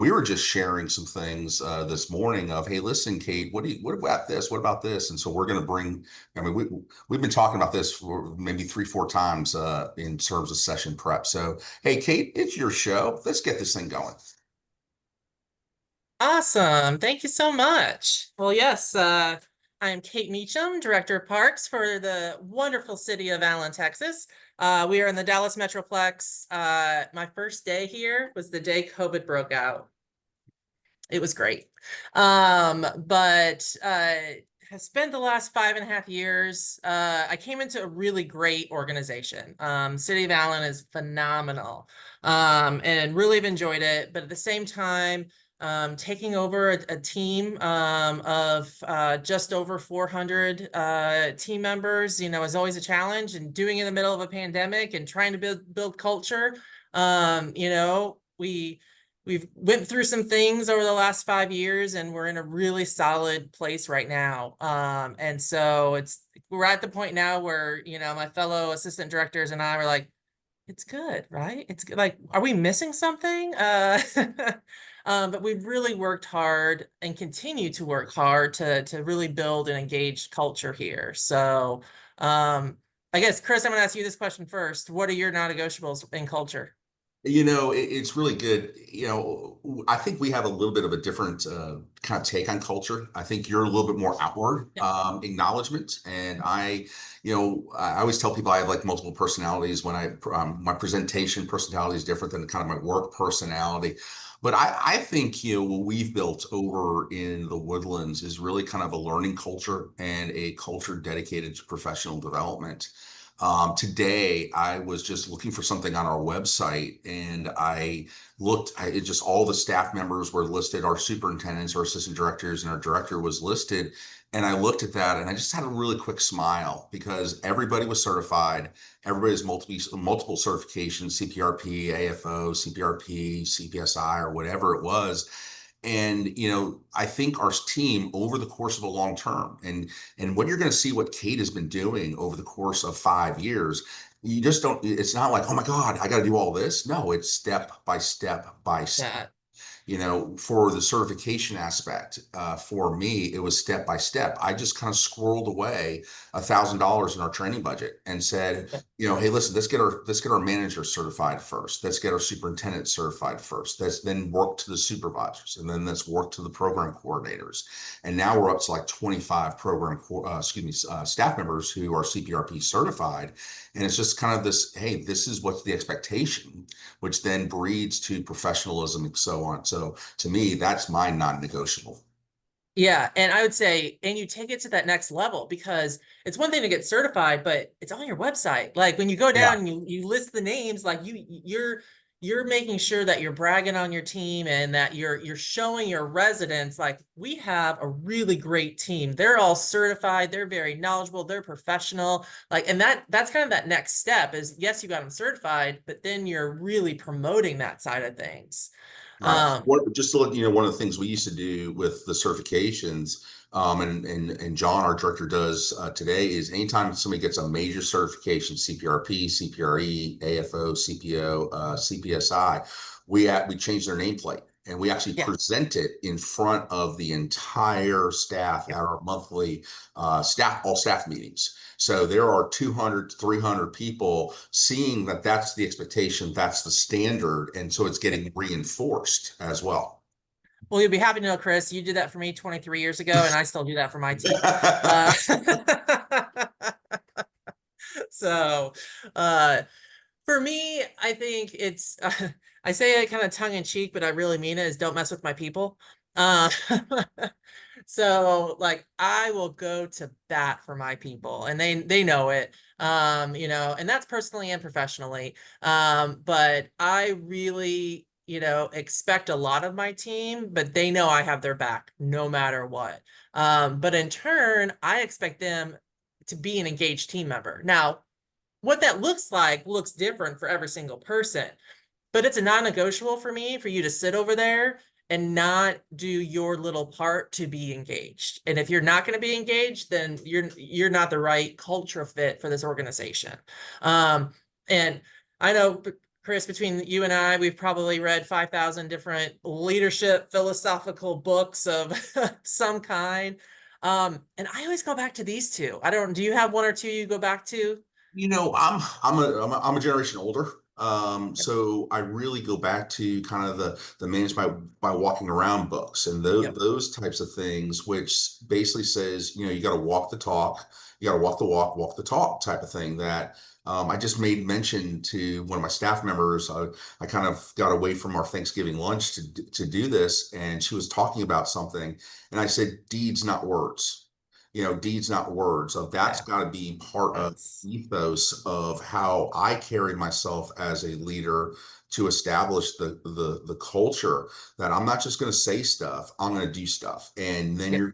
we were just sharing some things this morning of, hey, listen, Kate, what about this? What about this? And so we're going to bring, I mean, we've been talking about this for maybe 3, 4 times in terms of session prep. So, hey, Kate, it's your show. Let's get this thing going. Awesome. Thank you so much. Well, yes, I am Kate Meacham, Director of Parks for the wonderful city of Allen, Texas. We are in the Dallas Metroplex. My first day here was the day COVID broke out. It was great. But has spent the last 5.5 years. I came into a really great organization. City of Allen is phenomenal, and really have enjoyed it. But at the same time, taking over a team of just over 400 team members, is always a challenge, and doing it in the middle of a pandemic and trying to build culture. We've went through some things over the last 5 years, and we're in a really solid place right now. And so we're at the point now where, my fellow assistant directors and I were like, it's good, right? It's good. Like, are we missing something? But we've really worked hard and continue to work hard to really build an engaged culture here. So I guess, Chris, I'm gonna ask you this question first. What are your non-negotiables in culture? It's really good. I think we have a little bit of a different kind of take on culture. I think you're a little bit more outward Yeah. acknowledgement, and I always tell people I have like multiple personalities. When my presentation personality is different than kind of my work personality. But I think what we've built over in the Woodlands is really kind of a learning culture and a culture dedicated to professional development. Today, I was just looking for something on our website, and it just all the staff members were listed, our superintendents, our assistant directors, and our director was listed. And I looked at that and I just had a really quick smile because everybody was certified. Everybody has multiple certifications, CPRP, AFO, CPRP, CPSI, or whatever it was. And I think our team over the course of a long term, and what you're going to see what Kate has been doing over the course of 5 years, you just don't, it's not like, oh my God, I got to do all this. No, it's step by step by step. Yeah. For the certification aspect, for me, it was step by step. I just kind of squirreled away $1,000 in our training budget and said, hey, listen, let's get our manager certified first. Let's get our superintendent certified first. Let's then work to the supervisors, and then let's work to the program coordinators. And now we're up to like 25 staff members who are CPRP certified. And it's just kind of this, hey, this is what's the expectation, which then breeds to professionalism and so on. So to me, that's my non-negotiable. Yeah, and I would say, and you take it to that next level, because it's one thing to get certified, but it's on your website. Like when you go Yeah. down and you list the names, like you're making sure that you're bragging on your team and that you're showing your residents like we have a really great team. They're all certified, they're very knowledgeable, they're professional. Like, and that's kind of that next step is, yes, you got them certified, but then you're really promoting that side of things. Right. Um, Just to let you know, one of the things we used to do with the certifications, and John, our director, does today is anytime somebody gets a major certification, CPRP, CPRE, AFO, CPO, CPSI, we change their nameplate and we actually yeah. present it in front of the entire staff at our monthly all staff meetings. So there are 200, 300 people seeing that that's the expectation, that's the standard. And so it's getting reinforced as well. Well, you'll be happy to know, Chris, you did that for me 23 years ago, and I still do that for my team. Uh, so, uh, for me, I think I say it kind of tongue in cheek, but I really mean it, is don't mess with my people. Uh, so like I will go to bat for my people, and they know it. And that's personally and professionally. But I really, expect a lot of my team, but they know I have their back no matter what. But in turn, I expect them to be an engaged team member. Now, what that looks like looks different for every single person, but it's a non-negotiable for me for you to sit over there and not do your little part to be engaged. And if you're not going to be engaged, then you're not the right culture fit for this organization. And I know Chris, between you and I, we've probably read 5,000 different leadership philosophical books of some kind. And I always go back to these two. I don't, do you have one or two you go back to? I'm a generation older. So I really go back to kind of the managed by walking around books and Yep. those types of things, which basically says, you got to walk the talk, you got to walk the walk, walk the talk type of thing. That I just made mention to one of my staff members. I kind of got away from our Thanksgiving lunch to do this, and she was talking about something, and I said, "Deeds, not words." Deeds, not words. So that's Yeah. got to be part of That's, ethos of how I carry myself as a leader to establish the culture that I'm not just going to say stuff, I'm going to do stuff, and then yep. you're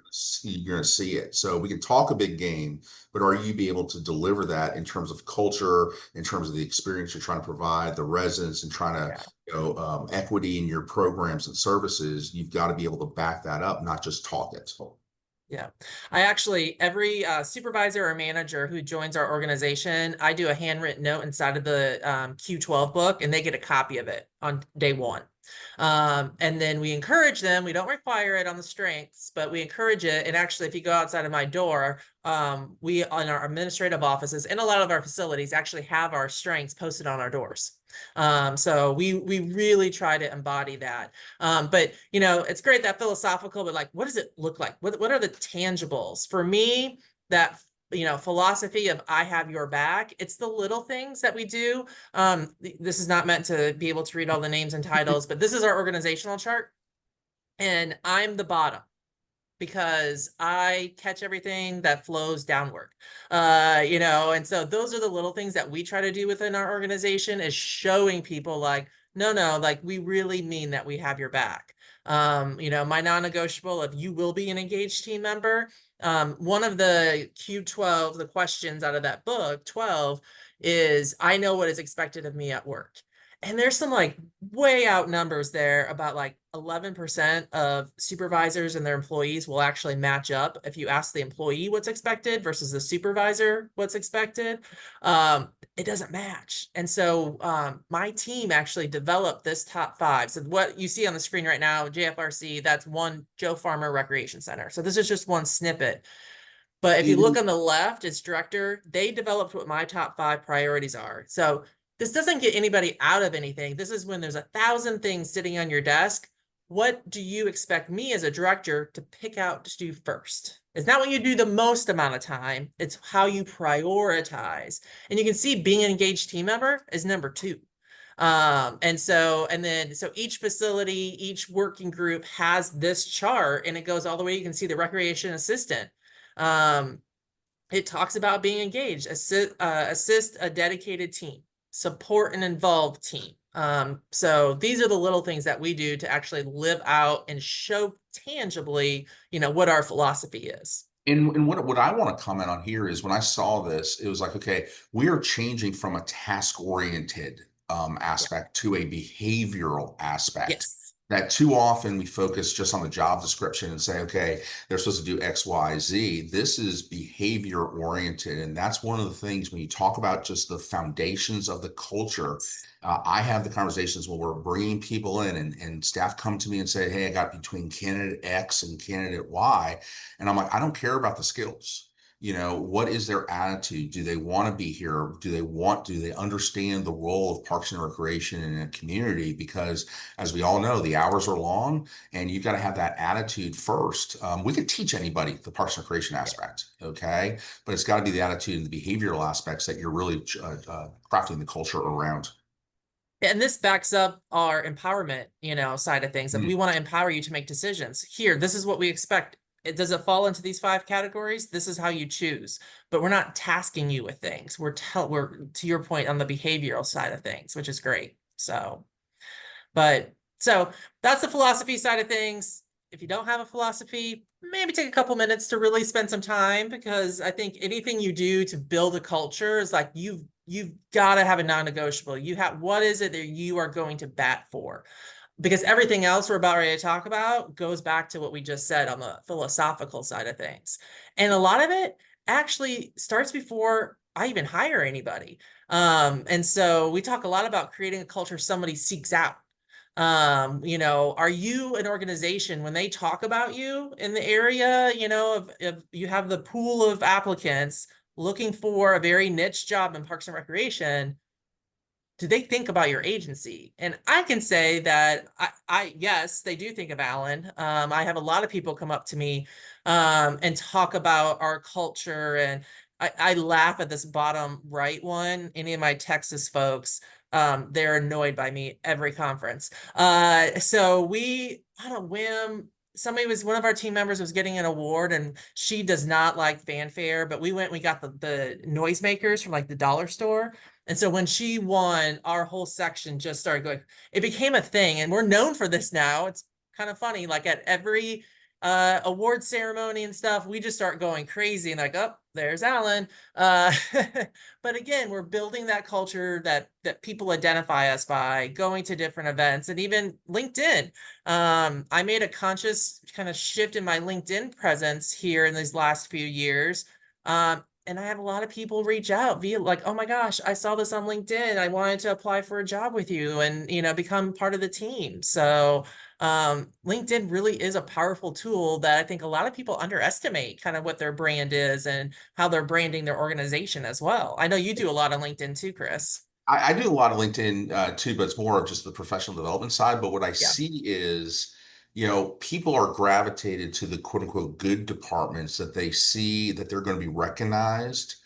going to see it. So we can talk a big game, but are you be able to deliver that in terms of culture, in terms of the experience you're trying to provide the residents, and trying to Yeah. equity in your programs and services? You've got to be able to back that up, not just talk it. Yeah, I actually, every supervisor or manager who joins our organization, I do a handwritten note inside of the Q12 book, and they get a copy of it on day one. And then we encourage them, we don't require it on the strengths, but we encourage it. And actually, if you go outside of my door, we on our administrative offices and a lot of our facilities actually have our strengths posted on our doors. So we really try to embody that. But it's great that philosophical, but like, what does it look like? What are the tangibles? For me, that philosophy of I have your back, it's the little things that we do. This is not meant to be able to read all the names and titles, but this is our organizational chart. And I'm the bottom because I catch everything that flows downward. And so those are the little things that we try to do within our organization, is showing people like, no, like we really mean that we have your back. My non-negotiable of you will be an engaged team member. One of the Q12, the questions out of that book, 12, is I know what is expected of me at work. And there's some like way out numbers there about like 11% of supervisors and their employees will actually match up if you ask the employee what's expected versus the supervisor what's expected. It doesn't match. And so my team actually developed this top five. So what you see on the screen right now, JFRC, that's one Joe Farmer Recreation Center. So this is just one snippet. But if you look on the left, it's director. They developed what my top five priorities are. So this doesn't get anybody out of anything. This is when there's 1,000 things sitting on your desk. What do you expect me as a director to pick out to do first? It's not what you do the most amount of time. It's how you prioritize. And you can see being an engaged team member is number 2. So each facility, each working group has this chart, and it goes all the way. You can see the recreation assistant. It talks about being engaged, assist a dedicated team, support an involved team. So these are the little things that we do to actually live out and show tangibly, what our philosophy is. And what I want to comment on here is when I saw this, it was like, okay, we are changing from a task-oriented Yeah. aspect to a behavioral aspect. Yes. That too often we focus just on the job description and say, okay, they're supposed to do X, Y, Z. This is behavior oriented. And that's one of the things when you talk about just the foundations of the culture. I have the conversations when we're bringing people in, and staff come to me and say, hey, I got between candidate X and candidate Y. And I'm like, I don't care about the skills. What is their attitude? Do they want to be here? Do they understand the role of Parks and Recreation in a community? Because as we all know, the hours are long, and you've got to have that attitude first. We could teach anybody the Parks and Recreation Yeah. aspect, okay? But it's got to be the attitude and the behavioral aspects that you're really crafting the culture around. And this backs up our empowerment, side of things. If Mm. we want to empower you to make decisions, here, this is what we expect. Does it fall into these 5 categories? This is how you choose. But we're not tasking you with things. We're to your point on the behavioral side of things, which is great. So that's the philosophy side of things. If you don't have a philosophy, maybe take a couple minutes to really spend some time, because I think anything you do to build a culture is like you've got to have a non-negotiable. What is it that you are going to bat for? Because everything else we're about ready to talk about goes back to what we just said on the philosophical side of things. And a lot of it actually starts before I even hire anybody. And so we talk a lot about creating a culture somebody seeks out. Are you an organization when they talk about you in the area, if you have the pool of applicants looking for a very niche job in Parks and Recreation, do they think about your agency? And I can say that yes, they do think of Alan. I have a lot of people come up to me and talk about our culture, and I laugh at this bottom right one. Any of my Texas folks, they're annoyed by me every conference. So we on a whim. One one of our team members was getting an award, and she does not like fanfare, but we got the noisemakers from like the dollar store. And so when she won, our whole section just started going. It became a thing, and we're known for this now. It's kind of funny. Like at every award ceremony and stuff, we just start going crazy and like, oh, there's Alan. Uh, but again, we're building that culture that people identify us by going to different events and even LinkedIn. I made a conscious kind of shift in my LinkedIn presence here in these last few years. And I have a lot of people reach out via like, oh my gosh, I saw this on LinkedIn. I wanted to apply for a job with you and, become part of the team. So LinkedIn really is a powerful tool that I think a lot of people underestimate kind of what their brand is and how they're branding their organization as well. I know you do a lot on LinkedIn too, Chris. I do a lot of LinkedIn too, but it's more of just the professional development side. But what I Yeah, see is, people are gravitated to the quote unquote good departments that they see that they're going to be recognized,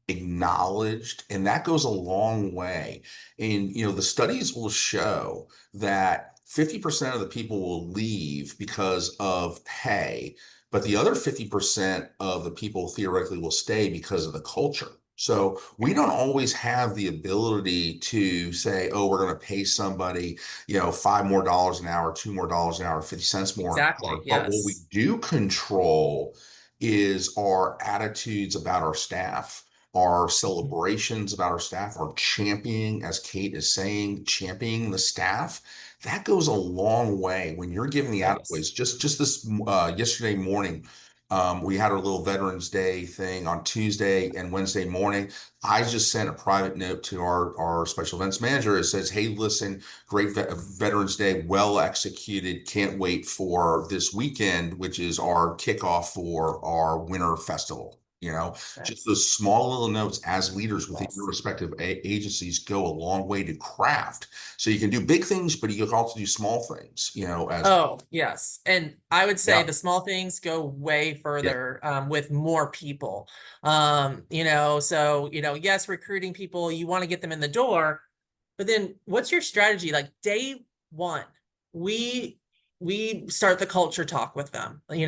acknowledged, and that goes a long way. And the studies will show that 50% of the people will leave because of pay, but the other 50% of the people theoretically will stay because of the culture. So we don't always have the ability to say, oh, we're going to pay somebody, $5 more an hour, $2 more an hour, 50 cents more an exactly. hour. But what we Yes. do control is our attitudes about our staff, our celebrations about our staff, our championing, as Kate is saying, championing the staff. That goes a long way when you're giving the Does. attaboys. Just this yesterday morning, we had our little Veterans Day thing on Tuesday and Wednesday morning. I just sent a private note to our special events manager. It says, "Hey, listen, great Veterans Day, well executed. Can't wait for this weekend, which is our kickoff for our winter festival." Just Nice. those small little notes as leaders within your Yes. respective agencies go a long way to craft. So you can do big things, but you can also do small things, as Oh, yes. And I would say yeah, the small things go way yeah. further with more people. Yes, recruiting people, you want to get them in the door, but then what's your strategy? Like day one, we we start the culture talk with them. They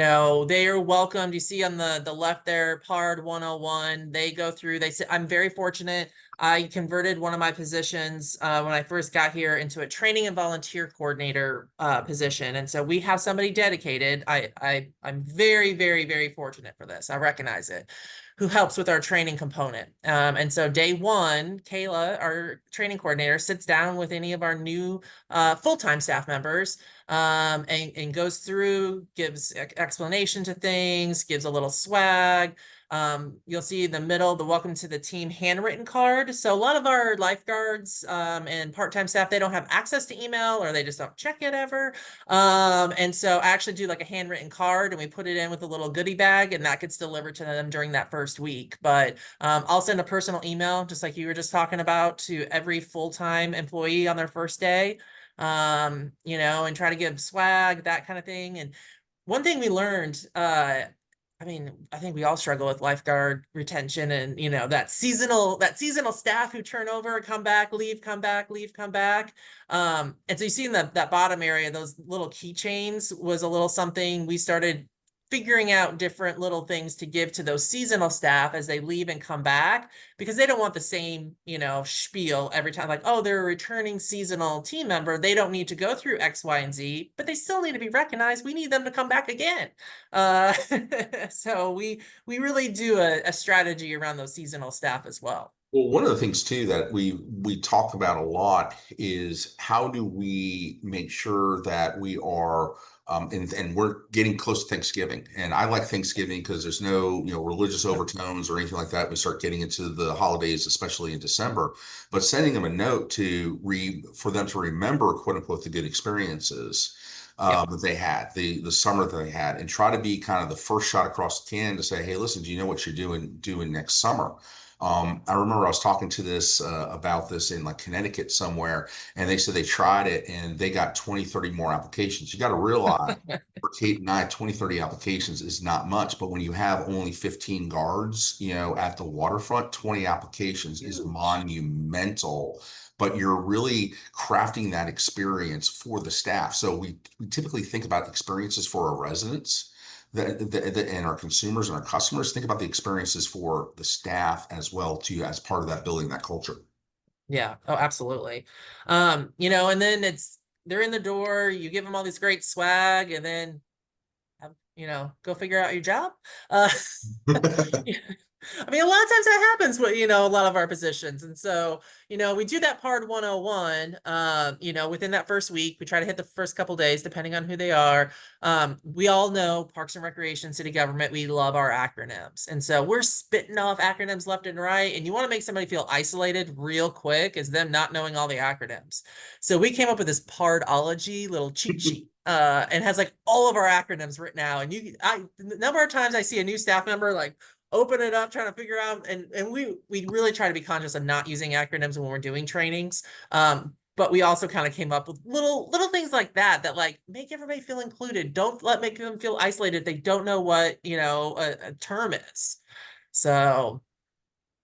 are welcomed. You see on the left there, PARD 101. They go through, they say, I'm very fortunate. I converted one of my positions when I first got here into a training and volunteer coordinator position. And so we have somebody dedicated. I'm very, very, very fortunate for this. I recognize it, who helps with our training component. And so day one, Kayla, our training coordinator, sits down with any of our new full-time staff members and goes through, gives explanation to things, gives a little swag. You'll see in the middle, the welcome to the team handwritten card. So a lot of our lifeguards and part-time staff, they don't have access to email or they just don't check it ever. And so I actually do like a handwritten card and we put it in with a little goodie bag and that gets delivered to them during that first week. But I'll send a personal email, just like you were just talking about, to every full-time employee on their first day, and try to give swag, that kind of thing. And one thing we learned, I think we all struggle with lifeguard retention and that seasonal staff who turn over, come back, leave, come back, leave, come back. And so you see in that bottom area, those little keychains was a little something we started figuring out different little things to give to those seasonal staff as they leave and come back because they don't want the same, spiel every time. Like, oh, they're a returning seasonal team member. They don't need to go through X, Y, and Z, but they still need to be recognized. We need them to come back again. Uh, so we really do a strategy around those seasonal staff as well. Well, one of the things too that we talk about a lot is how do we make sure that we are and we're getting close to Thanksgiving. And I like Thanksgiving because there's no, religious Yep. overtones or anything like that. We start getting into the holidays, especially in December, but sending them a note for them to remember, quote unquote, the good experiences Yep. that they had, the summer that they had, and try to be kind of the first shot across the can to say, hey, listen, do you know what you're doing next summer? I remember I was talking to this about this in like Connecticut somewhere, and they said they tried it and they got 20, 30 more applications. You got to realize for Kate and I, 20, 30 applications is not much, but when you have only 15 guards, at the waterfront, 20 applications is Huge. monumental. But you're really crafting that experience for the staff. So we typically think about experiences for our residents and our consumers and our customers. Think about the experiences for the staff as well too, as part of that building that culture. Yeah. Oh, absolutely. And then they're in the door, you give them all this great swag, and then go figure out your job. Uh, yeah. I mean, a lot of times that happens with, a lot of our positions. And so, we do that part 101, within that first week. We try to hit the first couple days, depending on who they are. We all know Parks and Recreation, city government, we love our acronyms. And so we're spitting off acronyms left and right. And you want to make somebody feel isolated real quick is them not knowing all the acronyms. So we came up with this Pardology little cheat sheet. And has like all of our acronyms written out. And the number of times I see a new staff member like open it up, trying to figure out, and we really try to be conscious of not using acronyms when we're doing trainings. But we also kind of came up with little things like that like make everybody feel included. Don't make them feel isolated if they don't know what a term is. So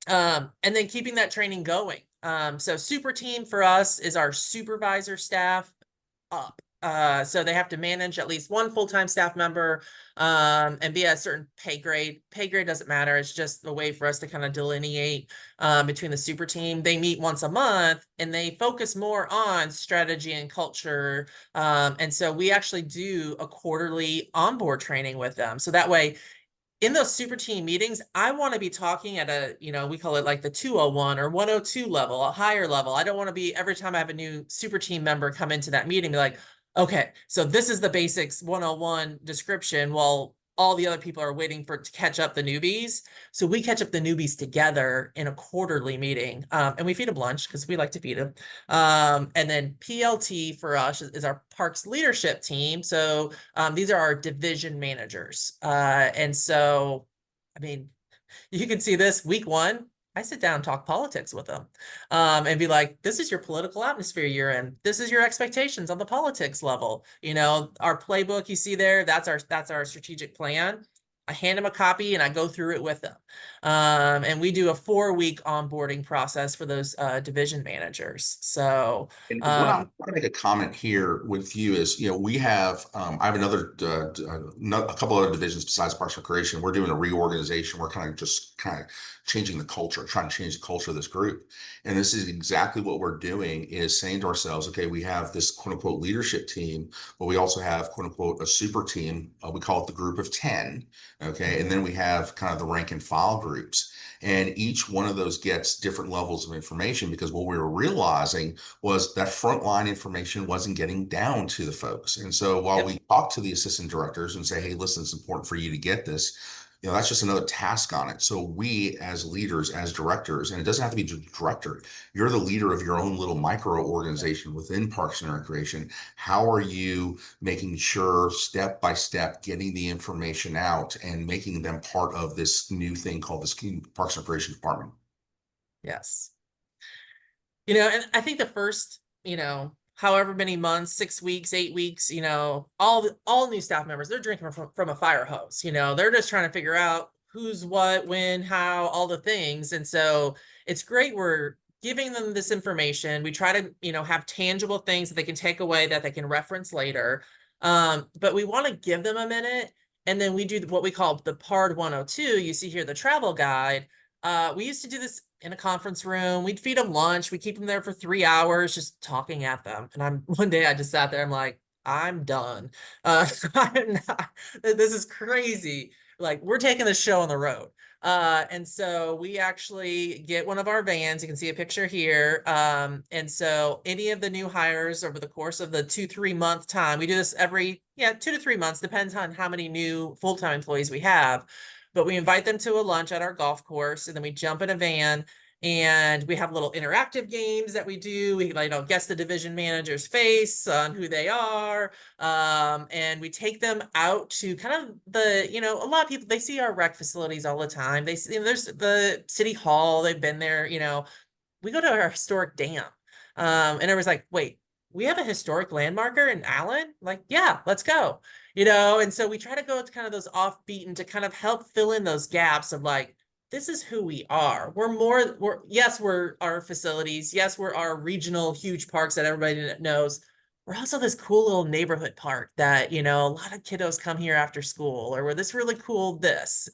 and then keeping that training going. So super team for us is our supervisor staff up. So they have to manage at least one full-time staff member and be at a certain pay grade. Pay grade doesn't matter. It's just a way for us to kind of delineate between the super team. They meet once a month and they focus more on strategy and culture. And so we actually do a quarterly onboard training with them. So that way, in those super team meetings, I want to be talking at we call it like the 201 or 102 level, a higher level. I don't want to be every time I have a new super team member come into that meeting, be like, okay, so this is the basics 101 description while all the other people are waiting to catch up the newbies. So we catch up the newbies together in a quarterly meeting. And we feed them lunch because we like to feed them. And then PLT for us is our parks leadership team. So these are our division managers. And so, I mean, you can see this week one. I sit down and talk politics with them and be like, this is your political atmosphere you're in. This is your expectations on the politics level. Our playbook you see there, that's our strategic plan. I hand them a copy and I go through it with them. And we do a 4-week onboarding process for those division managers. So And what I want to make a comment here with you is, we have, I have a couple other divisions besides Parks and Recreation. We're doing a reorganization. We're kind of changing the culture, trying to change the culture of this group. And this is exactly what we're doing is saying to ourselves, okay, we have this quote unquote leadership team, but we also have quote unquote a super team. We call it the group of 10. Okay. And then we have kind of the rank and file groups. And each one of those gets different levels of information because what we were realizing was that frontline information wasn't getting down to the folks. And so while yep. we talk to the assistant directors and say, hey, listen, it's important for you to get this, that's just another task on it. So we as leaders, as directors, and it doesn't have to be just director, you're the leader of your own little micro organization within Parks and Recreation. How are you making sure step by step getting the information out and making them part of this new thing called this Parks and Recreation Department? Yes. And I think the first, however many months, 6 weeks, 8 weeks, all new staff members, they're drinking from a fire hose. They're just trying to figure out who's what, when, how, all the things. And so it's great. We're giving them this information. We try to, have tangible things that they can take away that they can reference later. But we want to give them a minute. And then we do what we call the PARD 102. You see here the travel guide. We used to do this in a conference room. We'd feed them lunch. We keep them there for 3 hours, just talking at them. And one day I just sat there. I'm like, I'm done. I'm not, this is crazy. like we're taking the show on the road. And so we actually get one of our vans. You can see a picture here. And so any of the new hires over the course of the 2-3 month time, we do this every, 2 to 3 months, depends on how many new full-time employees we have. But we invite them to a lunch at our golf course, and then we jump in a van and we have little interactive games that we do. We guess the division manager's face on who they are. And we take them out to kind of a lot of people, they see our rec facilities all the time. They see, there's the city hall, they've been there, we go to our historic dam. And everyone's like, wait, we have a historic landmarker in Allen? Like, yeah, let's go. And so we try to go to kind of those offbeat and to kind of help fill in those gaps of like, this is who we are. We're our facilities. Yes, we're our regional huge parks that everybody knows. We're also this cool little neighborhood park that, a lot of kiddos come here after school, or we're this really cool this.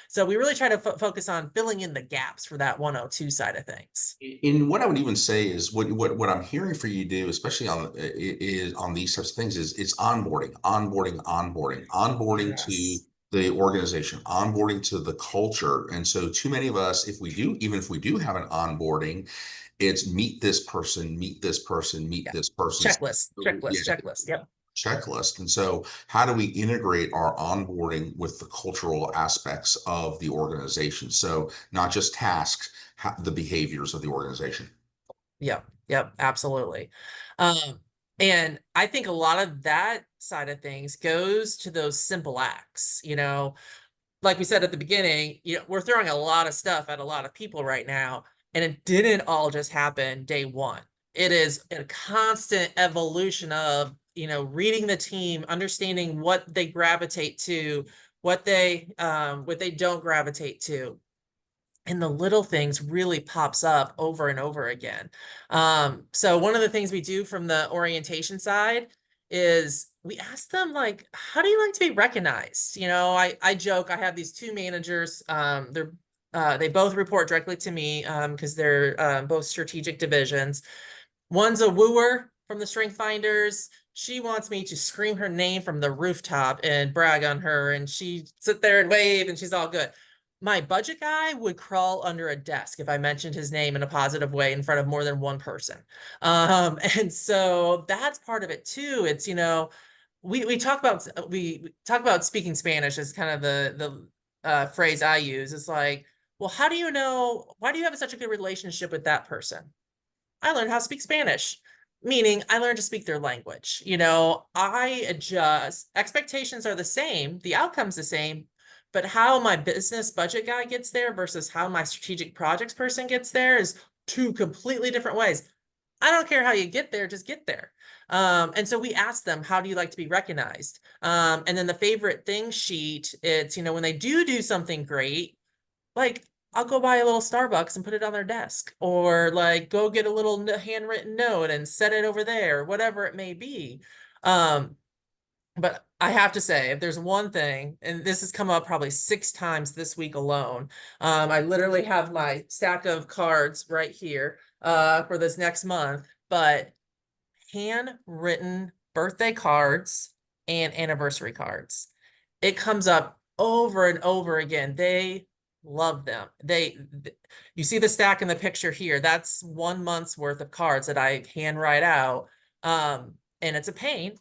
So we really try to focus on filling in the gaps for that 102 side of things. In what I would even say is what I'm hearing for you do, especially is on these types of things, is it's onboarding to Yes. the organization, onboarding to the culture. And so too many of us, even if we do have an onboarding, it's meet this person, meet this person, meet Yeah. this person. Checklist, So, yeah, checklist, checklist. Yep. checklist. And so how do we integrate our onboarding with the cultural aspects of the organization? So not just tasks, the behaviors of the organization. Yep. Yep. Absolutely. Um, and I think a lot of that side of things goes to those simple acts, like we said at the beginning, we're throwing a lot of stuff at a lot of people right now, and it didn't all just happen day one. It is a constant evolution of, reading the team, understanding what they gravitate to, what they don't gravitate to. And the little things really pops up over and over again. So one of the things we do from the orientation side is we ask them like, how do you like to be recognized? I joke, I have these two managers. They both report directly to me because they're both strategic divisions. One's a wooer from the Strength Finders. She wants me to scream her name from the rooftop and brag on her, and she sit there and wave, and she's all good. My budget guy would crawl under a desk if I mentioned his name in a positive way in front of more than one person. And so that's part of it too. It's, we talk about speaking Spanish as kind of the phrase I use. It's like, well, how do you know, why do you have such a good relationship with that person? I learned how to speak Spanish, meaning I learned to speak their language. I adjust. Expectations are the same, the outcome's the same, but how my business budget guy gets there versus how my strategic projects person gets there is two completely different ways. I don't care how you get there, just get there. And so we ask them, how do you like to be recognized? And then the favorite thing sheet, it's, when they do something great, like I'll go buy a little Starbucks and put it on their desk, or like go get a little handwritten note and set it over there, whatever it may be. Um, but I have to say, if there's one thing, and this has come up probably 6 times this week alone, I literally have my stack of cards right here for this next month, but handwritten birthday cards and anniversary cards. It comes up over and over again. They love them. You see the stack in the picture here. That's 1 month's worth of cards that I hand write out. And it's a pain,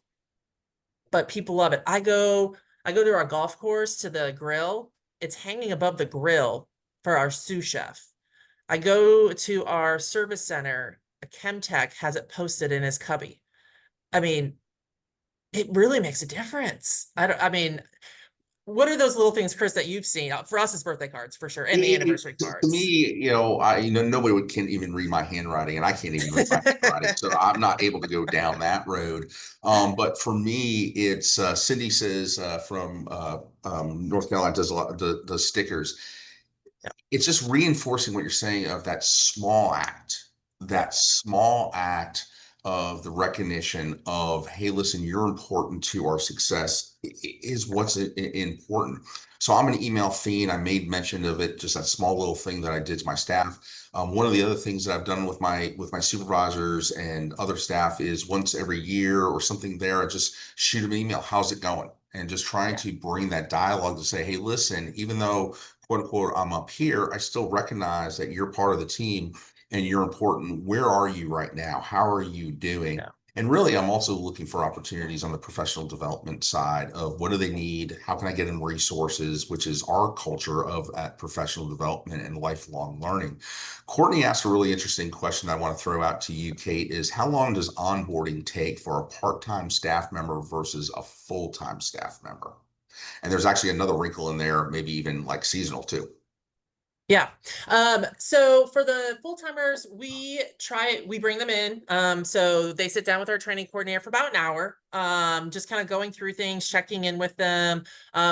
but people love it. I go to our golf course to the grill. It's hanging above the grill for our sous chef. I go to our service center. A chem tech has it posted in his cubby. I mean, it really makes a difference. I mean, what are those little things, Chris, that you've seen? For us, it's birthday cards for sure, and the anniversary To cards. me, nobody can even read my handwriting, and I can't even read my handwriting, so I'm not able to go down that road. But for me, it's Cindy says from North Carolina does a lot of the stickers. Yeah, It's just reinforcing what you're saying of yeah, that small act of the recognition of, hey, listen, you're important to our success is what's important. So I'm an email fiend. I made mention of it, just that small little thing that I did to my staff. One of the other things that I've done with my supervisors and other staff is once every year or something there, I just shoot them an email. How's it going? and just trying Yeah. to bring that dialogue to say, hey, listen, even though quote unquote I'm up here, I still recognize that you're part of the team and you're important. Where are you right now? How are you doing? Yeah. And really, I'm also looking for opportunities on the professional development side of what do they need? How can I get them resources, which is our culture of professional development and lifelong learning. Courtney asked a really interesting question I want to throw out to you, Kate, is how long does onboarding take for a part-time staff member versus a full-time staff member? And there's actually another wrinkle in there, maybe even like seasonal too. Yeah. So for the full-timers, we bring them in. So they sit down with our training coordinator for about an hour, just kind of going through things, checking in with them.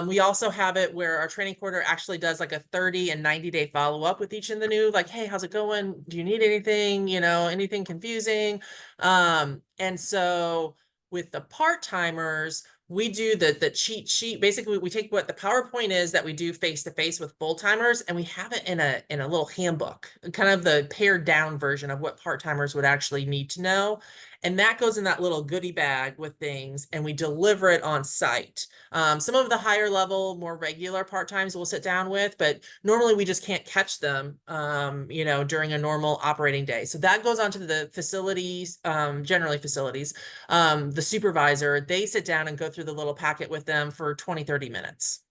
We also have it where our training coordinator actually does like a 30 and 90-day follow-up with each of the new, like, hey, how's it going? Do you need anything? Anything confusing? And so with the part-timers, we do the cheat sheet. Basically, we take what the PowerPoint is that we do face to face with full timers, and we have it in a little handbook, kind of the pared down version of what part timers would actually need to know. And that goes in that little goodie bag with things, and we deliver it on site. Some of the higher level, more regular part times we'll sit down with, but normally we just can't catch them, during a normal operating day. So that goes onto the facilities, generally facilities. The supervisor, they sit down and go through the little packet with them for 20-30 minutes.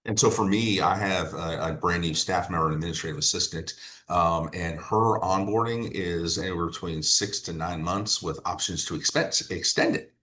And so for me, I have a brand new staff member and administrative assistant, and her onboarding is anywhere between 6 to 9 months with options to extend it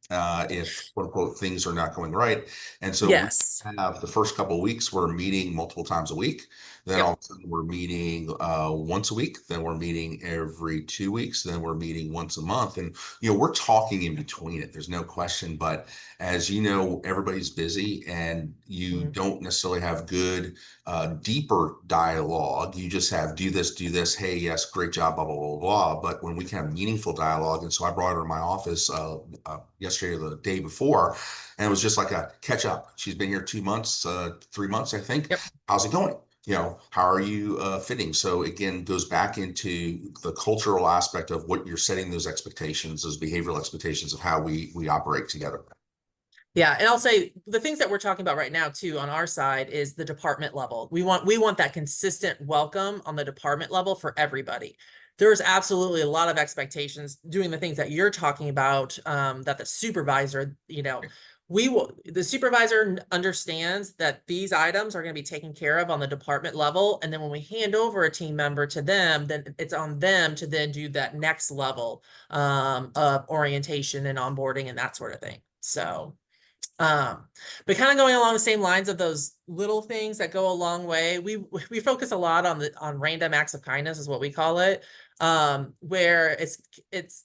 if quote unquote things are not going right. And so we Yes. have the first couple of weeks, we're meeting multiple times a week. Then all Yep. of a sudden we're meeting once a week. Then we're meeting every 2 weeks. Then we're meeting once a month. And, we're talking in between it. There's no question. But as you know, everybody's busy and you Mhm. don't necessarily have good, deeper dialogue. You just have do this, do this. Hey, yes, great job, blah, blah, blah, blah. But when we can have meaningful dialogue, and so I brought her to my office yesterday or the day before, and it was just like a catch up. She's been here 2 months, 3 months, I think. Yep. How's it going? How are you fitting? So again, goes back into the cultural aspect of what you're setting those expectations, those behavioral expectations of how we operate together. Yeah, and I'll say the things that we're talking about right now too on our side is the department level. We want that consistent welcome on the department level for everybody. There's absolutely a lot of expectations doing the things that you're talking about, that the supervisor, the supervisor understands that these items are going to be taken care of on the department level. And then when we hand over a team member to them, then it's on them to then do that next level, of orientation and onboarding and that sort of thing. So. But kind of going along the same lines of those little things that go a long way, we focus a lot on random acts of kindness is what we call it, where it's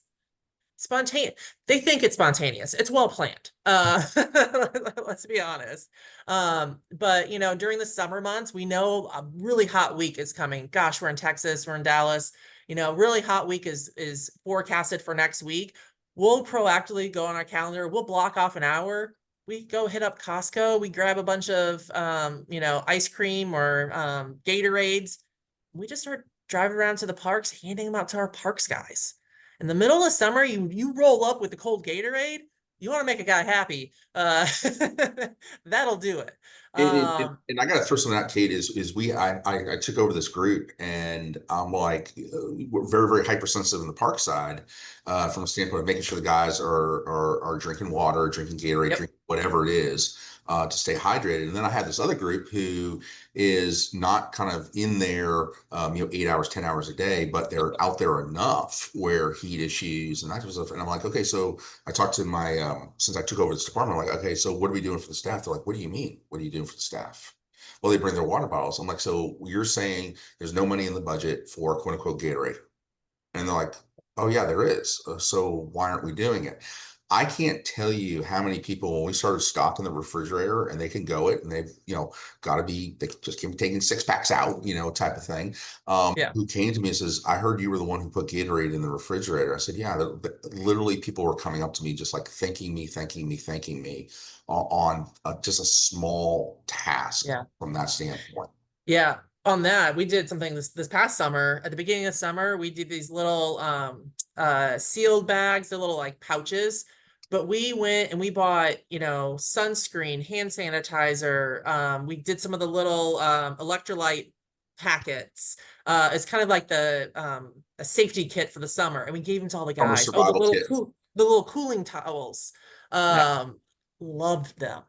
spontaneous. They think it's spontaneous. It's well planned. Let's be honest. But during the summer months, we know a really hot week is coming. Gosh, we're in Texas, we're in Dallas. Really hot week is forecasted for next week. We'll proactively go on our calendar. We'll block off an hour. We go hit up Costco. We grab a bunch of ice cream or Gatorades. We just start driving around to the parks, handing them out to our parks guys. In the middle of summer, you roll up with the cold Gatorade. You want to make a guy happy. That'll do it. And I got to throw something out, Kate. Is I took over this group, and I'm like, we're very very hypersensitive in the park side, from a standpoint of making sure the guys are drinking water, drinking Gatorade, Yep. drinking whatever it is, to stay hydrated. And then I had this other group who is not kind of in there, 8 hours, 10 hours a day, but they're out there enough where heat issues and that type of stuff. And I'm like, okay, so I talked to my since I took over this department, I'm like, okay, so what are we doing for the staff? They're like, what do you mean? What are you doing for the staff? Well, they bring their water bottles. I'm like, so you're saying there's no money in the budget for quote unquote Gatorade? And they're like, oh, yeah, there is. So why aren't we doing it? I can't tell you how many people, when we started stocking the refrigerator and they can go it and they've, got to be, they just can't be taking 6 packs out, type of thing, Yeah. who came to me and says, I heard you were the one who put Gatorade in the refrigerator. I said, yeah, literally people were coming up to me, just like thanking me, thanking me on just a small task Yeah. from that standpoint. Yeah. On that, we did something this past summer. At the beginning of summer, we did these little sealed bags, the little like pouches. but we went and we bought, you know, sunscreen, hand sanitizer. We did some of the little electrolyte packets. It's kind of like a safety kit for the summer, and we gave them to all the Summer guys. Oh, survival kit. the little cooling towels. Yeah. Um, Loved them,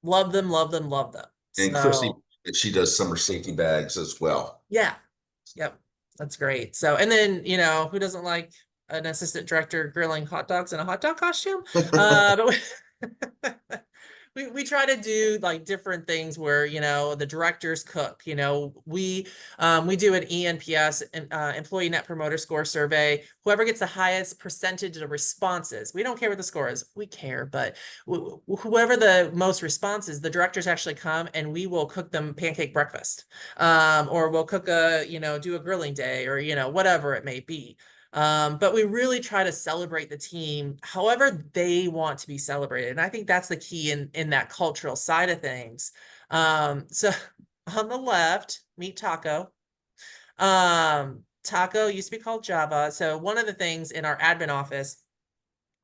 love them, love them, love them. And Chrissy, So she does summer safety bags as well. yeah, yep, that's great. So, and then, you know, who doesn't like an assistant director grilling hot dogs in a hot dog costume? But we try to do like different things where, you know, the directors cook. You know, we do an ENPS, employee net promoter score survey. Whoever gets the highest percentage of responses, we don't care what the score is, we care, but whoever the most responses, the directors actually come and we will cook them pancake breakfast, or we'll cook a, you know, do a grilling day, or, you know, whatever it may be. But we really try to celebrate the team however they want to be celebrated. And I think that's the key in that cultural side of things. So on the left, meet Taco. Taco used to be called Java. So one of the things in our admin office,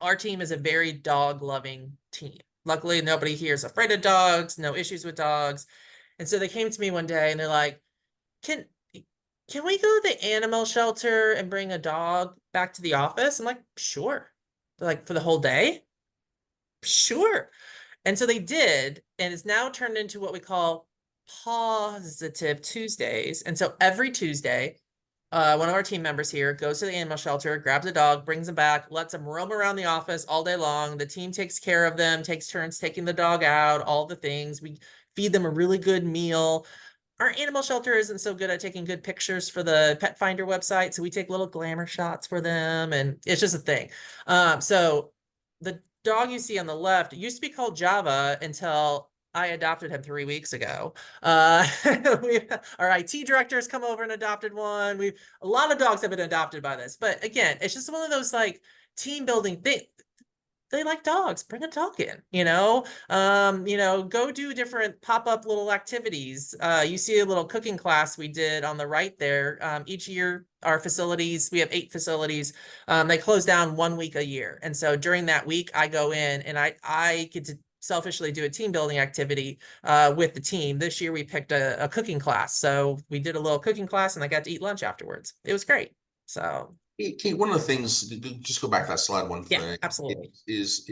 our team is a very dog loving team. Luckily, nobody here is afraid of dogs, no issues with dogs. And so they came to me one day and they're like, can can we go to the animal shelter and bring a dog back to the office? I'm like, sure. They're like, for the whole day? Sure. And so they did, and it's now turned into what we call Positive Tuesdays. And so every Tuesday, one of our team members here goes to the animal shelter, grabs a dog, brings him back, lets him roam around the office all day long. The team takes care of them, takes turns taking the dog out, all the things. We feed them a really good meal. Our animal shelter isn't so good at taking good pictures for the pet finder website, so we take little glamour shots for them, and it's just a thing. So the dog you see on the left used to be called Java until I adopted him 3 weeks ago. Our IT director has come over and adopted one. A lot of dogs have been adopted by this, but again, it's just one of those like team building things. They like dogs, bring a dog in, you know, go do different pop-up little activities. You see a little cooking class we did on the right there. Each year, our facilities, we have 8 facilities. They close down 1 week a year. And so during that week, I go in and I get to selfishly do a team building activity with the team. This year we picked a cooking class. So we did a little cooking class and I got to eat lunch afterwards. It was great. So Kate, one of the things, just go back to that slide, one yeah, thing absolutely. is,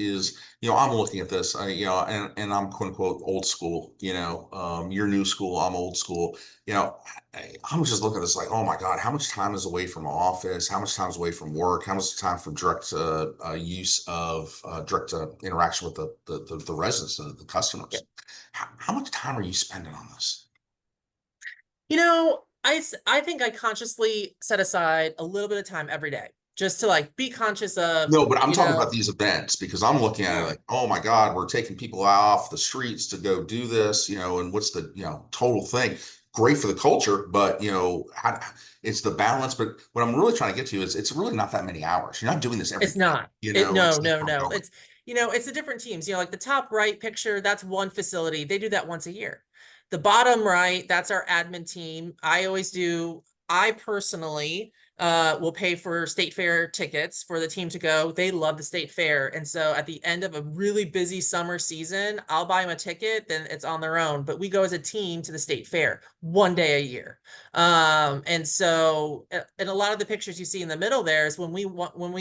I'm looking at this, and I'm quote unquote old school, you're new school, I'm old school, I'm just looking at this like, oh my God, how much time is away from office? How much time is away from work? How much time for direct use of direct interaction with the residents, the customers? Yeah. How much time are you spending on this? You know, I think I consciously set aside a little bit of time every day just to like be conscious of, No, but I'm talking about these events because I'm looking at it mm, like, oh my God, we're taking people off the streets to go do this, and what's the, total thing? Great for the culture, but it's the balance. But what I'm really trying to get to is it's really not that many hours. You're not doing this every it's day, not. No, it's no, not no. going. It's the different teams. You know, like the top right picture, that's one facility. They do that once a year. The bottom right, that's our admin team. I personally will pay for state fair tickets for the team to go. They love the state fair. And so at the end of a really busy summer season, I'll buy them a ticket, then it's on their own. But we go as a team to the state fair 1 day a year. And so, and a lot of the pictures you see in the middle there is when we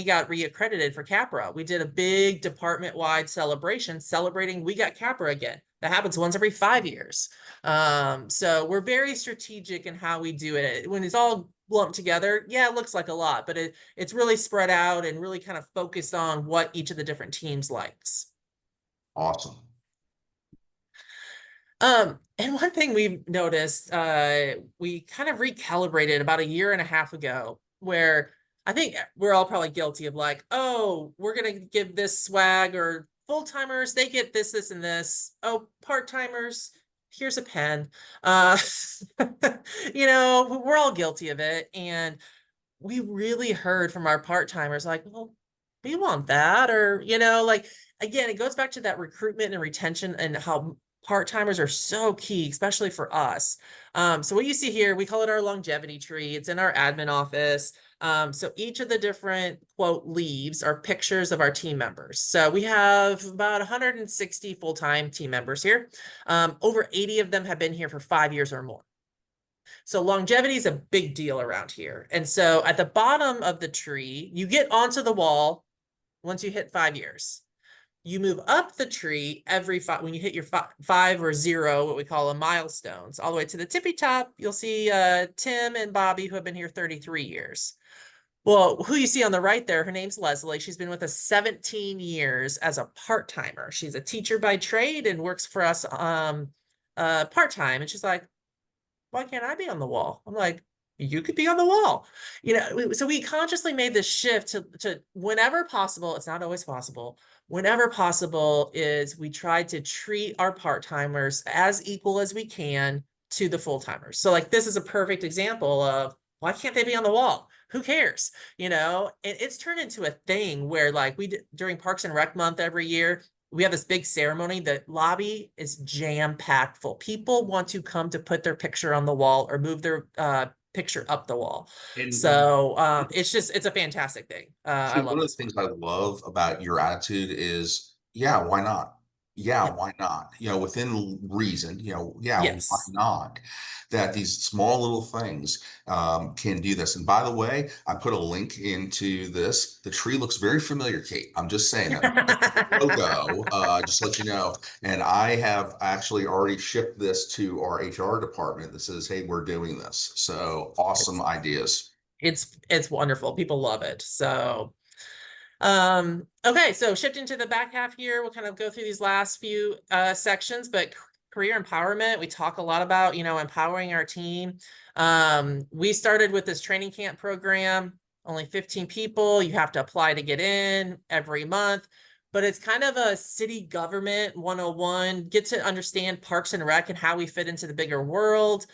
got reaccredited for CPRE. We did a big department-wide celebration celebrating we got CPRE again. That happens once every 5 years. So we're very strategic in how we do it. When it's all lumped together, yeah, it looks like a lot, but it's really spread out and really kind of focused on what each of the different teams likes. Awesome. And one thing we've noticed, we kind of recalibrated about a year and a half ago, where I think we're all probably guilty of like, oh, we're gonna give this swag, or full-timers, they get this, this, and this. Oh, part-timers, here's a pen. Uh, we're all guilty of it. And we really heard from our part-timers like, well, we want that. Or, like, again, it goes back to that recruitment and retention and how part-timers are so key, especially for us. So what you see here, we call it our longevity tree. It's in our admin office. So each of the different quote leaves are pictures of our team members. So we have about 160 full-time team members here. Over 80 of them have been here for 5 years or more. So longevity is a big deal around here. And so at the bottom of the tree, you get onto the wall once you hit 5 years. You move up the tree every when you hit your 5 or 0, what we call a milestones, all the way to the tippy top. You'll see Tim and Bobby, who have been here 33 years. Well, who you see on the right there, her name's Leslie. She's been with us 17 years as a part-timer. She's a teacher by trade and works for us part-time. And she's like, why can't I be on the wall? I'm like, you could be on the wall. So we consciously made this shift to whenever possible, it's not always possible, whenever possible is we try to treat our part-timers as equal as we can to the full-timers. So like, this is a perfect example of why can't they be on the wall? Who cares? It's turned into a thing where like during Parks and Rec month every year, we have this big ceremony. The lobby is jam-packed full. People want to come to put their picture on the wall or move their picture up the wall. And So it's a fantastic thing. I see, love one of the this one. things I love about your attitude is, yeah, why not? Yeah, Yeah. why not? Within reason, yeah, why Yes. not? That these small little things can do this. And by the way, I put a link into this. The tree looks very familiar, Kate. I'm just saying that logo, just to let you know. And I have actually already shipped this to our HR department that says, hey, we're doing this. So awesome it's ideas. it's wonderful. People love it. So okay, so shifting to the back half here, we'll kind of go through these last few sections, but career empowerment, we talk a lot about, empowering our team. We started with this training camp program, only 15 people. You have to apply to get in every month, but it's kind of a city government 101, get to understand Parks and Rec and how we fit into the bigger world.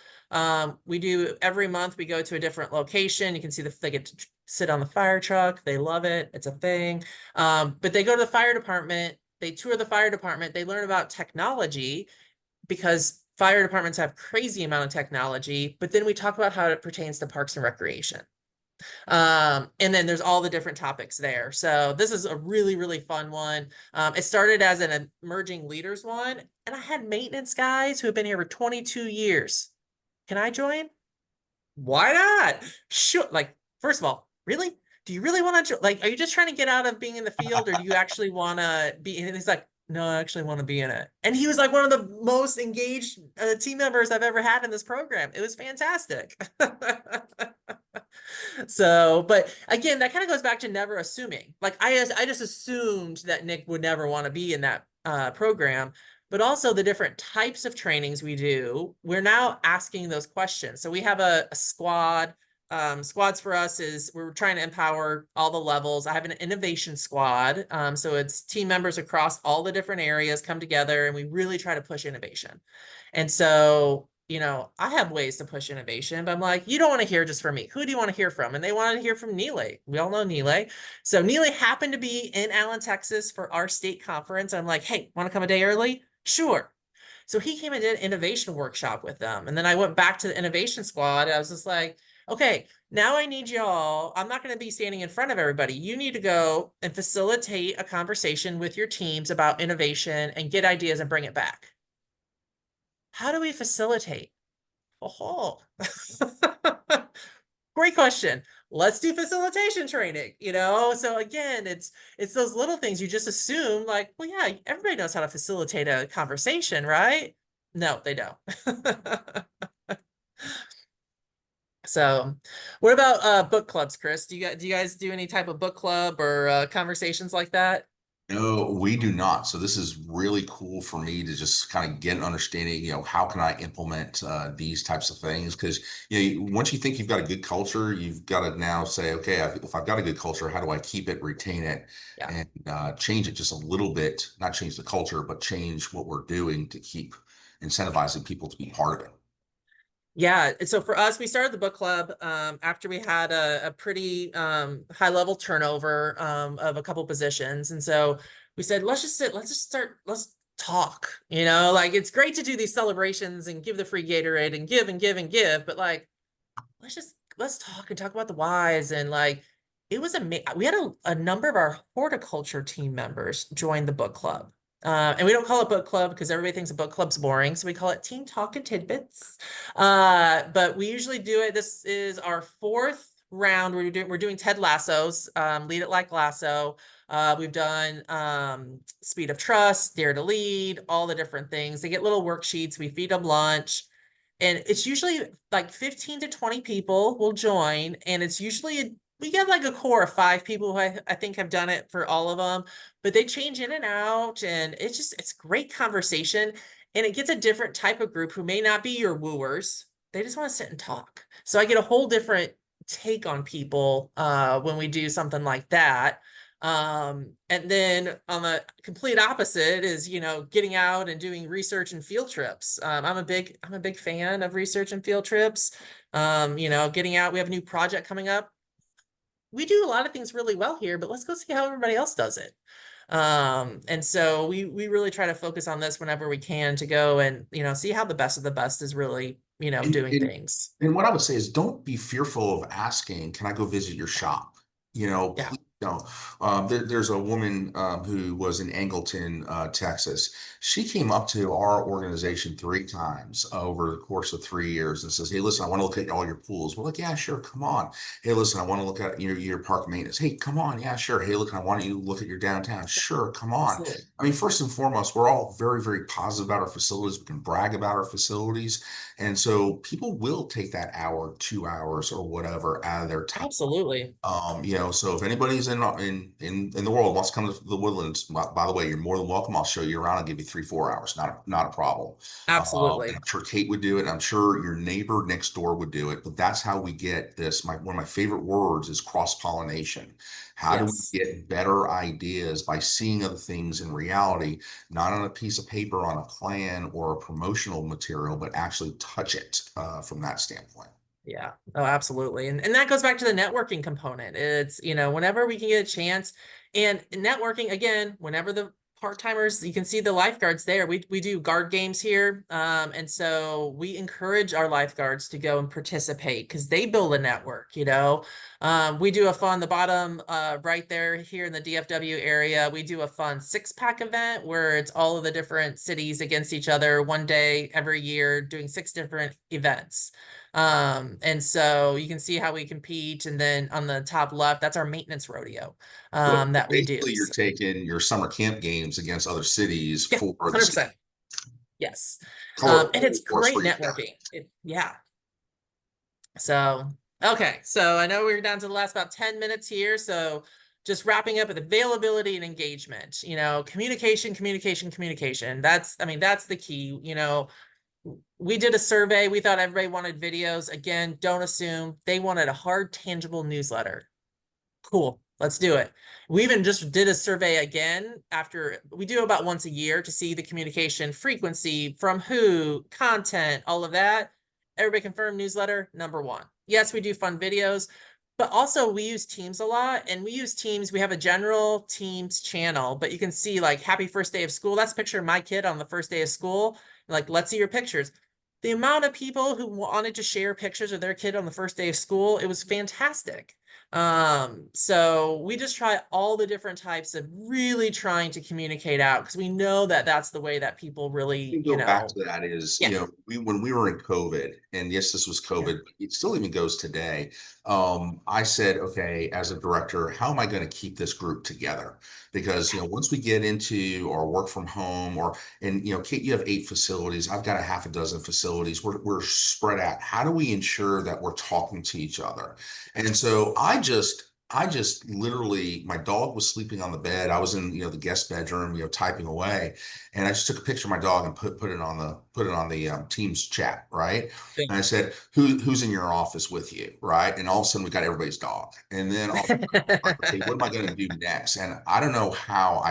We do every month, we go to a different location. You can see they get to sit on the fire truck. They love it. It's a thing. But they go to the fire department. They tour the fire department. They learn about technology because fire departments have crazy amount of technology. But then we talk about how it pertains to Parks and Recreation. And then there's all the different topics there. So this is a really, really fun one. It started as an emerging leaders one, and I had maintenance guys who have been here for 22 years. Can I join? Why not? Sure. Like, first of all, really? Do you really want to, like, are you just trying to get out of being in the field, or do you actually want to be? And he's like, no, I actually want to be in it. And he was like one of the most engaged team members I've ever had in this program. It was fantastic. So, but again, that kind of goes back to never assuming. Like I just assumed that Nick would never want to be in that program, but also the different types of trainings we do, we're now asking those questions. So we have a squad. Squads for us is we're trying to empower all the levels. I have an innovation squad. So it's team members across all the different areas come together and we really try to push innovation. And so I have ways to push innovation, but I'm like, you don't want to hear just from me. Who do you want to hear from? And they wanted to hear from Neely. We all know Neely. So Neely happened to be in Allen, Texas for our state conference. I'm like, hey, want to come a day early? Sure. So he came and did an innovation workshop with them. And then I went back to the innovation squad. I was just like, okay, now I need y'all. I'm not going to be standing in front of everybody. You need to go and facilitate a conversation with your teams about innovation and get ideas and bring it back. How do we facilitate? Oh, great question. Let's do facilitation training, So again, it's those little things you just assume like, well, yeah, everybody knows how to facilitate a conversation, right? No, they don't. So what about book clubs, Chris? Do you guys do any type of book club or conversations like that? No, we do not. So this is really cool for me to just kind of get an understanding, how can I implement these types of things? Because, once you think you've got a good culture, you've got to now say, okay, if I've got a good culture, how do I keep it, retain it, Yeah. and change it just a little bit, not change the culture, but change what we're doing to keep incentivizing people to be part of it. Yeah, and so for us, we started the book club after we had a pretty high level turnover of a couple positions. And so we said, let's just sit, let's just start, let's talk, like it's great to do these celebrations and give the free Gatorade and give and give and give, but like, let's just let's talk and talk about the whys. And like, it was amazing. We had a number of our horticulture team members join the book club. And we don't call it book club because everybody thinks a book club's boring. So we call it Team Talk and Tidbits. But we usually do it. This is our fourth round. We're doing Ted Lasso's, Lead It Like Lasso. We've done Speed of Trust, Dare to Lead, all the different things. They get little worksheets. We feed them lunch. And it's usually like 15 to 20 people will join. And it's usually, we get like a core of 5 people who I think have done it for all of them, but they change in and out. And it's great conversation. And it gets a different type of group who may not be your wooers. They just want to sit and talk. So I get a whole different take on people when we do something like that. And then on the complete opposite is, getting out and doing research and field trips. I'm a big fan of research and field trips. Getting out, we have a new project coming up. We do a lot of things really well here, but let's go see how everybody else does it. And so we really try to focus on this whenever we can to go and, see how the best of the best is really, And, doing and, things. and what I would say is don't be fearful of asking, can I go visit your shop? Yeah. Please don't. There's a woman who was in Angleton, Texas. She came up to our organization 3 times over the course of 3 years and says, hey, listen, I want to look at all your pools. We're like, yeah, sure, come on. Hey, listen, I want to look at your park maintenance. Hey, come on. Yeah, sure. Hey, look, I want you to look at your downtown. Sure, come on. Absolutely. I mean, first and foremost, we're all very, very positive about our facilities. We can brag about our facilities. And so people will take that hour, 2 hours, or whatever out of their time. Absolutely. So if anybody's in the world wants to come to the Woodlands, by the way, you're more than welcome. I'll show you around. I'll give you 3, 4 hours. Not a problem. And Absolutely. I'm sure Kate would do it. I'm sure your neighbor next door would do it. But that's how we get this. One of my favorite words is cross-pollination. How do we Yes. get better ideas by seeing other things in reality, not on a piece of paper, on a plan or a promotional material, but actually touch it from that standpoint? Yeah. Oh, absolutely. And that goes back to the networking component. It's, whenever we can get a chance, and networking again, whenever the part-timers, you can see the lifeguards there. We do guard games here. And so we encourage our lifeguards to go and participate because they build a network. We do a fun, the bottom right there here in the DFW area, we do a fun 6-pack event where it's all of the different cities against each other one day every year doing 6 different events. And so you can see how we compete. And then on the top left, that's our maintenance rodeo So that we do. basically, you're So, taking your summer camp games against other cities yeah, for the state 100%. Yes. color And it's force for great you guys. networking. Yeah. So, okay. So I know we're down to the last about 10 minutes here. So just wrapping up with availability and engagement, communication, communication, communication. That's the key. We did a survey. We thought everybody wanted videos. Again, don't assume they wanted a hard, tangible newsletter. Cool. Let's do it. We even just did a survey again after we do about once a year to see the communication frequency from who, content, all of that. Everybody confirmed newsletter, number one. Yes, we do fun videos, but also we use Teams a lot, and we use Teams. We have a general Teams channel, but you can see like happy first day of school. That's a picture of my kid on the first day of school. Like, let's see your pictures. The amount of people who wanted to share pictures of their kid on the first day of school, it was fantastic. So we just try all the different types of really trying to communicate out because we know that that's the way that people really, Go back to that is, yeah, when we were in COVID, and yes, this was yeah, COVID, but it still even goes today. I said, okay, as a director, how am I going to keep this group together? Because, once we get into our work from home and, Kate, you have 8 facilities. I've got a half a dozen facilities. We're spread out. How do we ensure that we're talking to each other? And yes. so I just literally, my dog was sleeping on the bed. I was in, the guest bedroom, typing away. And I just took a picture of my dog and put it on the Teams chat, right? And I said, who's in your office with you, right? And all of a sudden we got everybody's dog. And then all of a sudden, I'm like, okay, what am I going to do next? And I don't know how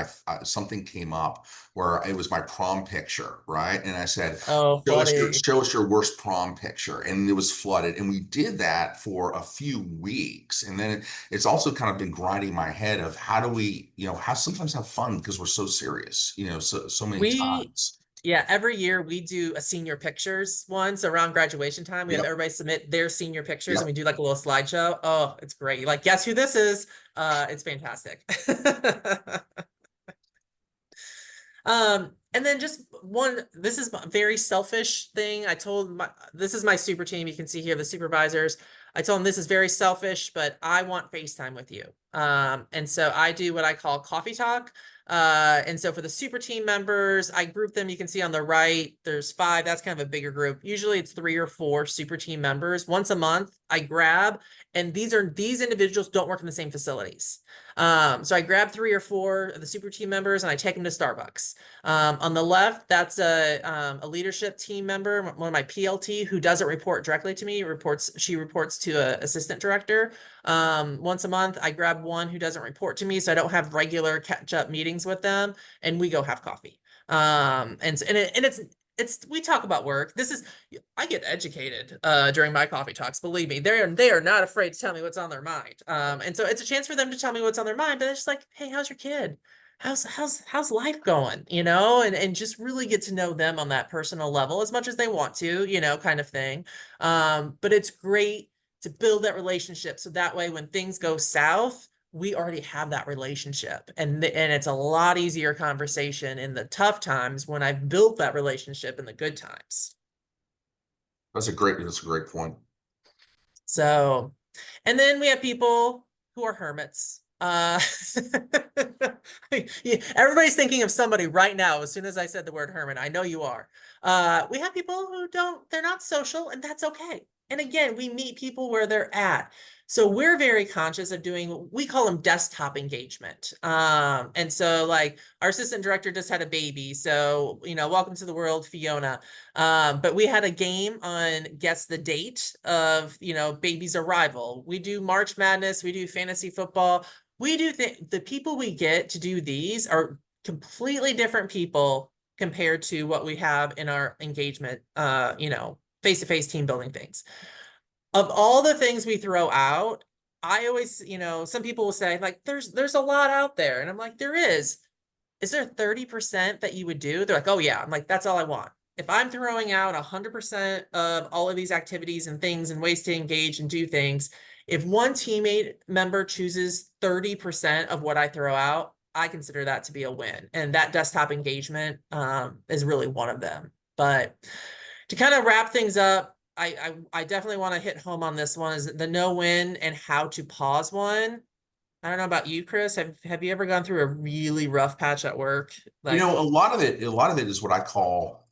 something came up where it was my prom picture, right? And I said, Oh, funny. show us your worst prom picture, and it was flooded. And we did that for a few weeks, and then it's also kind of been grinding my head of how do we, how sometimes have fun because we're so serious, so many We times. Yeah, every year we do a senior pictures one. So around graduation time, we have Yep. everybody submit their senior pictures and we Yep. do like a little slideshow. Oh, it's great. You're like, guess who this is? It's fantastic. And then just one, this is a very selfish thing. This is my super team. You can see here the supervisors. I told them this is very selfish, but I want FaceTime with you. And so I do what I call coffee talk. And so for the super team members, I group them. You can see on the right, there's 5. That's kind of a bigger group. Usually it's 3 or 4 super team members. Once a month, I grab, and these individuals don't work in the same facilities. So I grab 3 or 4 of the super team members and I take them to Starbucks. On the left, that's a leadership team member, one of my PLT, who doesn't report directly to me. She reports to an assistant director. Once a month, I grab one who doesn't report to me, so I don't have regular catch-up meetings with them, and we go have coffee. It's we talk about work. I get educated during my coffee talks. Believe me, they are not afraid to tell me what's on their mind. And so it's a chance for them to tell me what's on their mind. But it's just like, hey, how's your kid? How's life going? And just really get to know them on that personal level as much as they want to, kind of thing. But it's great to build that relationship so that way when things go south, we already have that relationship, and it's a lot easier conversation in the tough times when I've built that relationship in the good times. That's a great point. So, and then we have people who are hermits. Yeah, everybody's thinking of somebody right now. As soon as I said the word hermit, I know you are. We have people who they're not social, and that's okay. And again, we meet people where they're at. So we're very conscious of doing, we call them desktop engagement. And so like our assistant director just had a baby. So, welcome to the world, Fiona. But we had a game on guess the date of, baby's arrival. We do March Madness, we do fantasy football. We do the people we get to do these are completely different people compared to what we have in our engagement, face-to-face team building things. Of all the things we throw out, I always, some people will say like, there's a lot out there. And I'm like, there is. Is there 30% that you would do? They're like, oh yeah. I'm like, that's all I want. If I'm throwing out 100% of all of these activities and things and ways to engage and do things, if one teammate member chooses 30% of what I throw out, I consider that to be a win. And that desktop engagement is really one of them. But to kind of wrap things up, I definitely want to hit home on this one, is the no-win and how to pause one. I don't know about you, Chris. Have you ever gone through a really rough patch at work? Like, A lot of it is what I call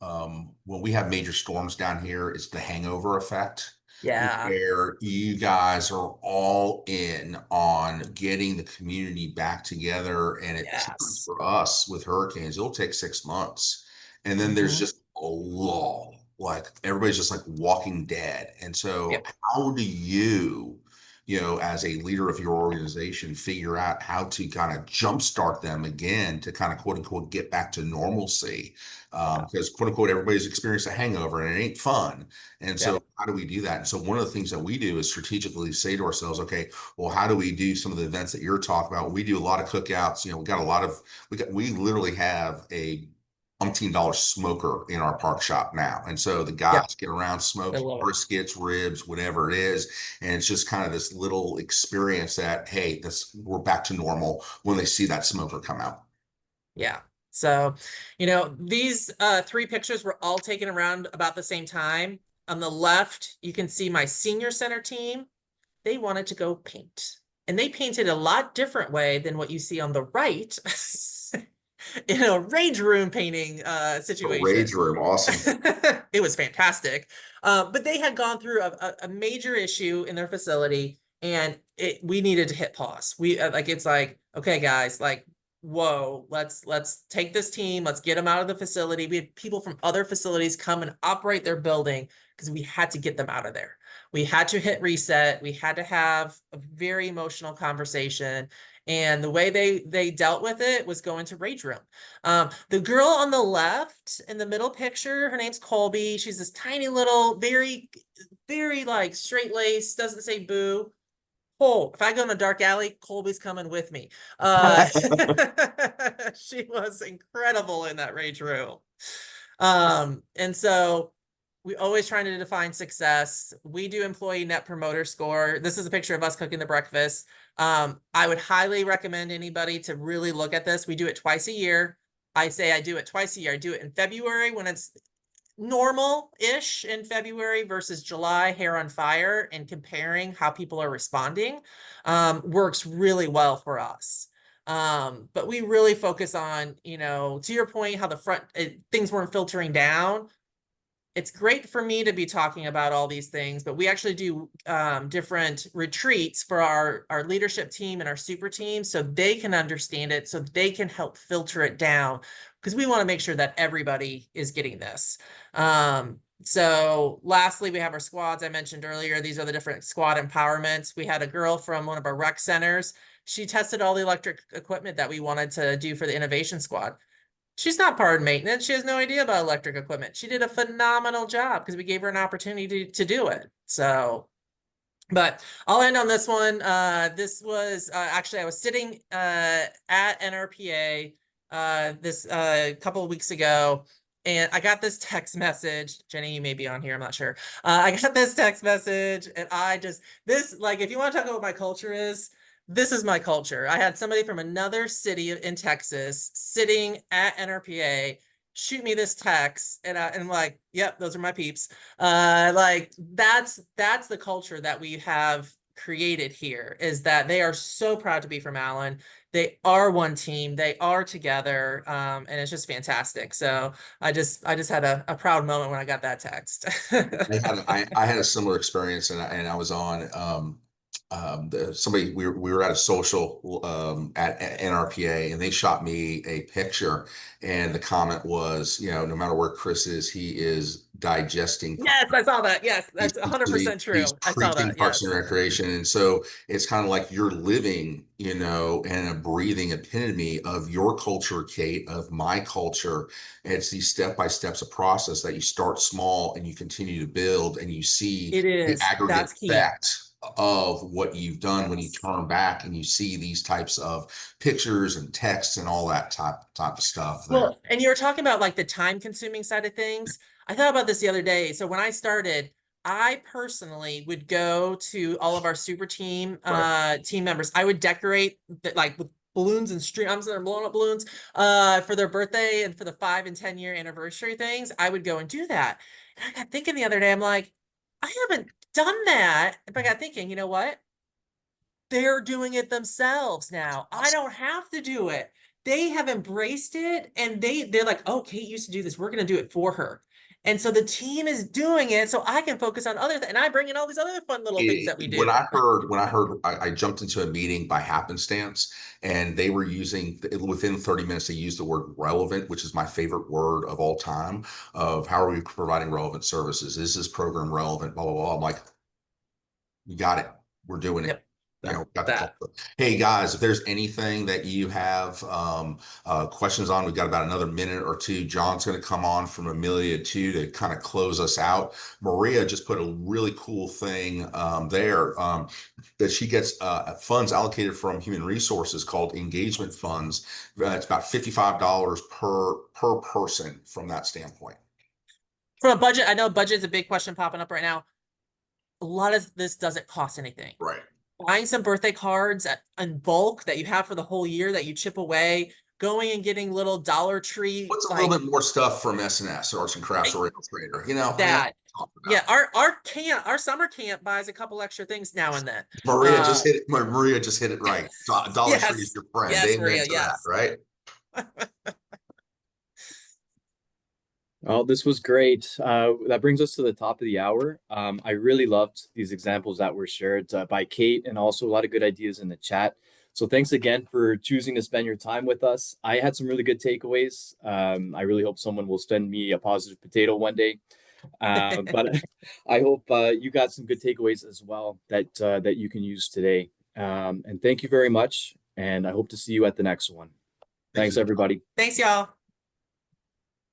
when we have major storms down here, it's the hangover effect, yeah, where you guys are all in on getting the community back together. And it sometimes yes. for us with hurricanes, it'll take 6 months. And then there's Hmm. just a lull, like everybody's just like walking dead. And so Yep. how do as a leader of your organization, figure out how to kind of jumpstart them again to kind of quote unquote get back to normalcy? Yeah. Because quote unquote, everybody's experienced a hangover and it ain't fun. And so Yep. how do we do that? And so one of the things that we do is strategically say to ourselves, okay, well, how do we do some of the events that you're talking about? We do a lot of cookouts. We literally have a umpteen-dollar smoker in our park shop now. And so the Yep. guys get around, I smoke love it. briskets, ribs, whatever it is. And it's just kind of this little experience that, hey, we're back to normal when they see that smoker come out. Yeah. So, these 3 pictures were all taken around about the same time. On the left, you can see my senior center team. They wanted to go paint. And they painted a lot different way than what you see on the right in a rage room painting A situation. rage room, awesome. It was fantastic. But they had gone through a major issue in their facility, and we needed to hit pause. It's like, okay, guys, like, whoa, let's take this team, let's get them out of the facility. We had people from other facilities come and operate their building because we had to get them out of there. We had to hit reset. We had to have a very emotional conversation. And the way they dealt with it was go into rage room. The girl on the left in the middle picture, her name's Colby. She's this tiny little, very, very like straight laced, doesn't say boo. Oh, if I go in a dark alley, Colby's coming with me. She was incredible in that rage room. And so we always trying to define success. We do employee net promoter score. This is a picture of us cooking the breakfast. I would highly recommend anybody to really look at this. We do it twice a year. I say I do it twice a year. I do it in February when it's normal-ish in February versus July, hair on fire, and comparing how people are responding works really well for us. But we really focus on, to your point, how the front things weren't filtering down. It's great for me to be talking about all these things, but we actually do different retreats for our leadership team and our super team so they can understand it, so they can help filter it down, because we want to make sure that everybody is getting this. So lastly, we have our squads I mentioned earlier. These are the different squad empowerments. We had a girl from one of our rec centers. She tested all the electric equipment that we wanted to do for the innovation squad. She's not part of maintenance. She has no idea about electric equipment. She did a phenomenal job because we gave her an opportunity to do it. So, but I'll end on this one. This was actually, I was sitting at NRPA this couple of weeks ago, and I got this text message. Jenny, you may be on here, I'm not sure. I got this text message, and if you want to talk about what my culture is, this is my culture. I had somebody from another city in Texas sitting at NRPA shoot me this text, and I'm like, yep, those are my peeps. Like that's the culture that we have created here, is that they are so proud to be from Allen. They are one team, they are together, and it's just fantastic. So I just had a proud moment when I got that text. I had a similar experience, and I was on somebody, we were at a social at NRPA, and they shot me a picture, and the comment was, no matter where Chris is, he is digesting. Yes, I saw that. Yes, He's that's 100% he's true. I saw preaching that. Parks and Yes. Recreation, and so it's kind of like you're living, and a breathing epitome of your culture, Kate, of my culture. And it's these step by steps of process that you start small and you continue to build, and you see It the is. aggregate That's key. effect of what you've done when you Yes. turn back and you see these types of pictures and texts and all that type of stuff there. Well, and you were talking about like the time consuming side of things. I thought about this the other day. So when I started, I personally would go to all of our super team Right. team members. I would decorate like with balloons and string. I'm sitting there blowing up balloons for their birthday and for the 5 and 10-year anniversary things. I would go and do that. And I got thinking the other day, I'm like, I haven't done that. But I got thinking, you know what? They're doing it themselves now. I don't have to do it. They have embraced it, and they're like, oh, Kate used to do this. We're going to do it for her. And so the team is doing it so I can focus on other things. And I bring in all these other fun little things that we When do. I jumped into a meeting by happenstance, and they were using, within 30 minutes, they used the word relevant, which is my favorite word of all time, of how are we providing relevant services? Is this program relevant? Blah, blah, blah. I'm like, you got it. We're doing it. Yep. That Got the that. culture. Hey guys, if there's anything that you have questions on, we've got about another minute or two. John's going to come on from Amelia too to kind of close us out. Maria just put a really cool thing there that she gets funds allocated from Human Resources called engagement funds. It's about $55 per person from that standpoint. From a budget, I know budget is a big question popping up right now. A lot of this doesn't cost anything. Right. Buying some birthday cards in bulk that you have for the whole year that you chip away, going and getting little Dollar Tree, What's a little like bit more stuff from S&S, Arts and Crafts, or Trader? That's that. what I'm talking Yeah, about. our summer camp buys a couple extra things now and then. Maria just hit it right. Dollar Tree is Yes. your friend. Yes, Amen Maria, to that, yes. right? Oh, this was great. That brings us to the top of the hour. I really loved these examples that were shared by Kate, and also a lot of good ideas in the chat. So thanks again for choosing to spend your time with us. I had some really good takeaways. I really hope someone will send me a positive potato one day. But I hope you got some good takeaways as well that you can use today. And thank you very much. And I hope to see you at the next one. Thanks, everybody. Thanks, y'all.